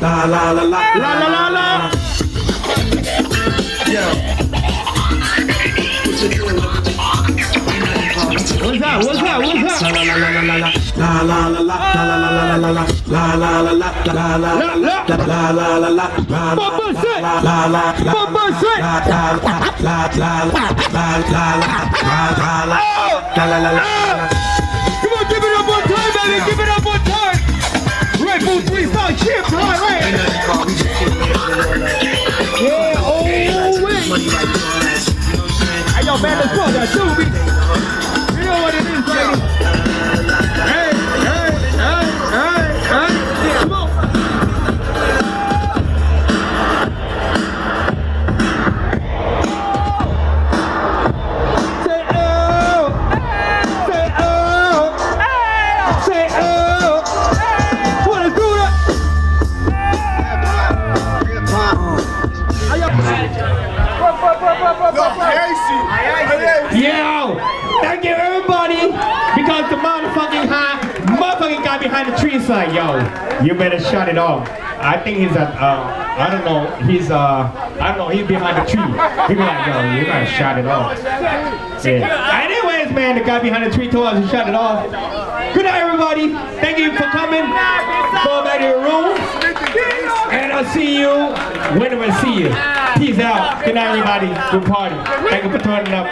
la la la la la la. What's that? What's that? What's that? La la la la la la la la la la la la la la la la la la. Bumper set. Bumper set. Come on, give it up one time, baby. Give it up one time. Red Bull 3 star chip, right? Yeah, oh wait. Hey, yo, man, let's go. That Doobie. You know what it is, baby. Hey, come on. Say oh. Say oh. Say oh. Wanna do that? Yo, thank you everybody, because the motherfucking guy behind the tree side, yo, you better shut it off. I think he's at, I don't know, he's behind the tree. He be like, yo, you gotta shut it off. Yeah. Anyways, man, the guy behind the tree told us to shut it off. Good night, everybody. Thank you for coming. Go back to your room. And I'll see you whenever I see you. Peace out. Good night, everybody. Good party. Thank you for turning up.